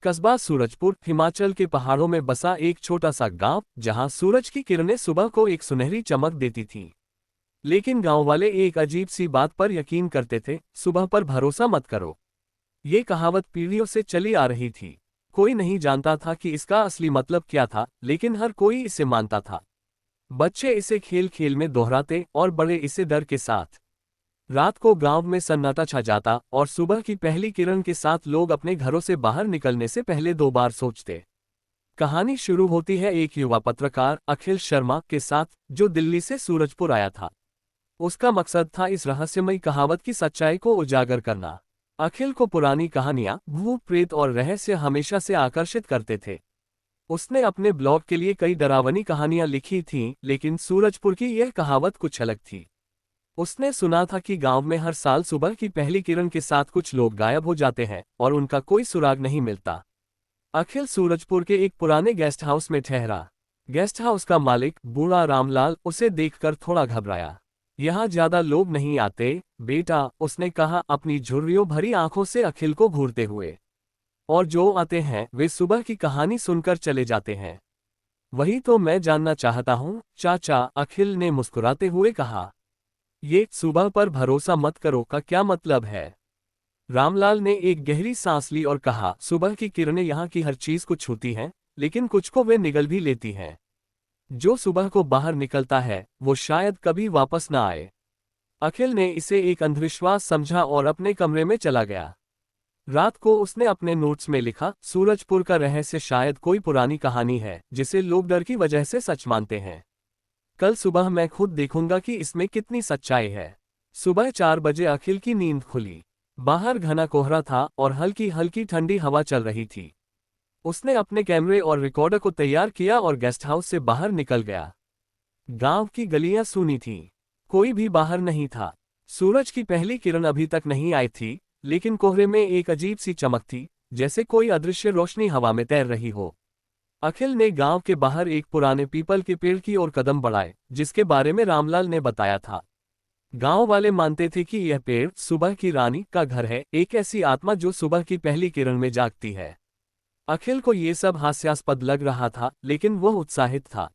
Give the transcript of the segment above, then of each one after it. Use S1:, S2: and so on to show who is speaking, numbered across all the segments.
S1: कस्बा सूरजपुर हिमाचल के पहाड़ों में बसा एक छोटा सा गांव, जहां सूरज की किरणें सुबह को एक सुनहरी चमक देती थीं। लेकिन गांव वाले एक अजीब सी बात पर यकीन करते थे, सुबह पर भरोसा मत करो। ये कहावत पीढ़ियों से चली आ रही थी। कोई नहीं जानता था कि इसका असली मतलब क्या था, लेकिन हर कोई इसे मानता था। बच्चे इसे खेल खेल में दोहराते और बड़े इसे डर के साथ। रात को गांव में सन्नाटा छा जाता और सुबह की पहली किरण के साथ लोग अपने घरों से बाहर निकलने से पहले 2 बार सोचते। कहानी शुरू होती है एक युवा पत्रकार अखिल शर्मा के साथ, जो दिल्ली से सूरजपुर आया था। उसका मकसद था इस रहस्यमयी कहावत की सच्चाई को उजागर करना। अखिल को पुरानी कहानियां, भूत प्रेत और रहस्य हमेशा से आकर्षित करते थे। उसने अपने ब्लॉग के लिए कई डरावनी कहानियां लिखी थीं, लेकिन सूरजपुर की यह कहावत कुछ अलग थी। उसने सुना था कि गांव में हर साल सुबह की पहली किरण के साथ कुछ लोग गायब हो जाते हैं और उनका कोई सुराग नहीं मिलता। अखिल सूरजपुर के एक पुराने गेस्ट हाउस में ठहरा। गेस्ट हाउस का मालिक बूढ़ा रामलाल उसे देखकर थोड़ा घबराया। यहाँ ज्यादा लोग नहीं आते, बेटा, उसने कहा अपनी झुर्रियों भरी आंखों से अखिल को घूरते हुए। और जो आते हैं वे सुबह की कहानी सुनकर चले जाते हैं। वही तो मैं जानना चाहता हूँ चाचा, अखिल ने मुस्कुराते हुए कहा। ये सुबह पर भरोसा मत करो का क्या मतलब है? रामलाल ने एक गहरी सांस ली और कहा, सुबह की किरणें यहाँ की हर चीज को छूती हैं, लेकिन कुछ को वे निगल भी लेती हैं। जो सुबह को बाहर निकलता है वो शायद कभी वापस न आए। अखिल ने इसे एक अंधविश्वास समझा और अपने कमरे में चला गया। रात को उसने अपने नोट्स में लिखा, सूरजपुर का रहस्य शायद कोई पुरानी कहानी है जिसे लोग डर की वजह से सच मानते हैं। कल सुबह मैं खुद देखूंगा कि इसमें कितनी सच्चाई है। सुबह 4 बजे अखिल की नींद खुली। बाहर घना कोहरा था और हल्की हल्की ठंडी हवा चल रही थी। उसने अपने कैमरे और रिकॉर्डर को तैयार किया और गेस्ट हाउस से बाहर निकल गया। गांव की गलियां सूनी थीं। कोई भी बाहर नहीं था। सूरज की पहली किरण अभी तक नहीं आई थी, लेकिन कोहरे में एक अजीब सी चमक थी, जैसे कोई अदृश्य रोशनी हवा में तैर रही हो। अखिल ने गांव के बाहर एक पुराने पीपल के पेड़ की ओर कदम बढ़ाए, जिसके बारे में रामलाल ने बताया था। गांव वाले मानते थे कि यह पेड़ सुबह की रानी का घर है, एक ऐसी आत्मा जो सुबह की पहली किरण में जागती है। अखिल को ये सब हास्यास्पद लग रहा था, लेकिन वह उत्साहित था।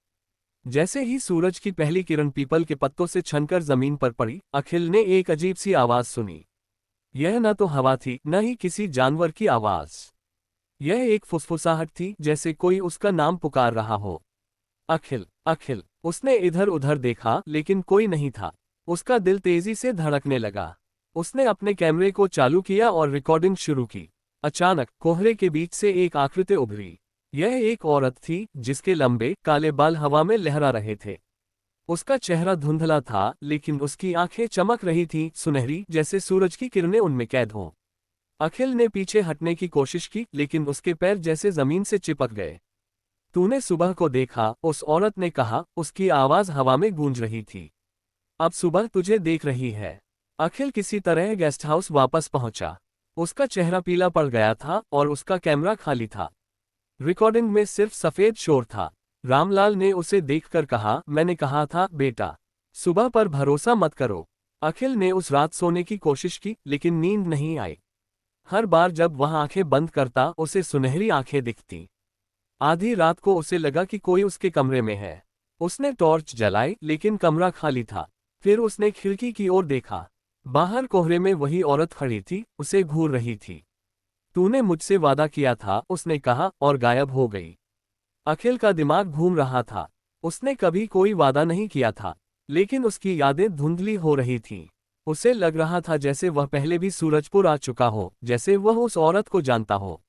S1: जैसे ही सूरज की पहली किरण पीपल के पत्तों से छनकर जमीन पर पड़ी, अखिल ने एक अजीब सी आवाज सुनी। यह न तो हवा थी, न ही किसी जानवर की आवाज। यह एक फुसफुसाहट थी, जैसे कोई उसका नाम पुकार रहा हो। अखिल, अखिल। उसने इधर उधर देखा, लेकिन कोई नहीं था। उसका दिल तेजी से धड़कने लगा। उसने अपने कैमरे को चालू किया और रिकॉर्डिंग शुरू की। अचानक कोहरे के बीच से एक आकृति उभरी। यह एक औरत थी, जिसके लंबे काले बाल हवा में लहरा रहे थे। उसका चेहरा धुंधला था, लेकिन उसकी आंखें चमक रही थीं, सुनहरी, जैसे सूरज की किरणें उनमें कैद हों। अखिल ने पीछे हटने की कोशिश की, लेकिन उसके पैर जैसे जमीन से चिपक गए। तूने सुबह को देखा? उस औरत ने कहा, उसकी आवाज हवा में गूंज रही थी। अब सुबह तुझे देख रही है। अखिल किसी तरह गेस्ट हाउस वापस पहुंचा। उसका चेहरा पीला पड़ गया था और उसका कैमरा खाली था। रिकॉर्डिंग में सिर्फ सफेद शोर था। रामलाल ने उसे देखकर कहा, मैंने कहा था बेटा, सुबह पर भरोसा मत करो। अखिल ने उस रात सोने की कोशिश की, लेकिन नींद नहीं आई। हर बार जब वह आंखें बंद करता, उसे सुनहरी आंखें दिखती। आधी रात को उसे लगा कि कोई उसके कमरे में है। उसने टॉर्च जलाई, लेकिन कमरा खाली था। फिर उसने खिड़की की ओर देखा। बाहर कोहरे में वही औरत खड़ी थी, उसे घूर रही थी। तूने मुझसे वादा किया था, उसने कहा, और गायब हो गई। अखिल का दिमाग घूम रहा था। उसने कभी कोई वादा नहीं किया था, लेकिन उसकी यादें धुंधली हो रही थीं। उसे लग रहा था जैसे वह पहले भी सूरजपुर आ चुका हो, जैसे वह उस औरत को जानता हो।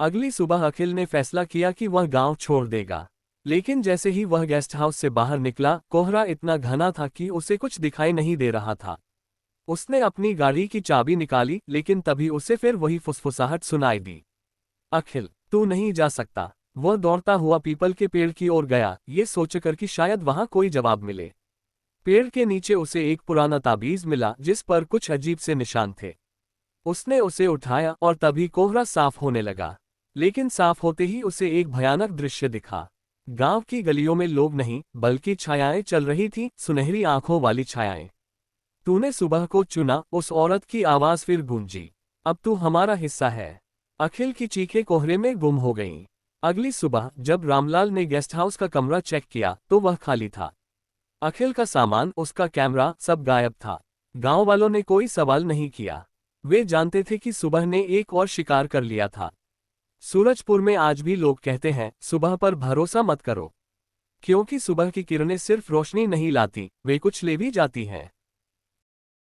S1: अगली सुबह अखिल ने फैसला किया कि वह गांव छोड़ देगा। लेकिन जैसे ही वह गेस्ट हाउस से बाहर निकला, कोहरा इतना घना था कि उसे कुछ दिखाई नहीं दे रहा था। उसने अपनी गाड़ी की चाबी निकाली, लेकिन तभी उसे फिर वही फुसफुसाहट सुनाई दी। अखिल, तू नहीं जा सकता। वह दौड़ता हुआ पीपल के पेड़ की ओर गया, ये सोचकर कि शायद वहां कोई जवाब मिले। पेड़ के नीचे उसे एक पुराना ताबीज मिला, जिस पर कुछ अजीब से निशान थे। उसने उसे उठाया और तभी कोहरा साफ होने लगा। लेकिन साफ होते ही उसे एक भयानक दृश्य दिखा। गांव की गलियों में लोग नहीं, बल्कि छायाएं चल रही थीं, सुनहरी आंखों वाली छायाएं। तूने सुबह को चुना, उस औरत की आवाज फिर गूंजी। अब तू हमारा हिस्सा है। अखिल की चीखें कोहरे में गुम हो गईं। अगली सुबह जब रामलाल ने गेस्ट हाउस का कमरा चेक किया तो वह खाली था। अखिल का सामान, उसका कैमरा, सब गायब था। गांव वालों ने कोई सवाल नहीं किया। वे जानते थे कि सुबह ने एक और शिकार कर लिया था। सूरजपुर में आज भी लोग कहते हैं, सुबह पर भरोसा मत करो, क्योंकि सुबह की किरणें सिर्फ रोशनी नहीं लाती, वे कुछ ले भी जाती हैं।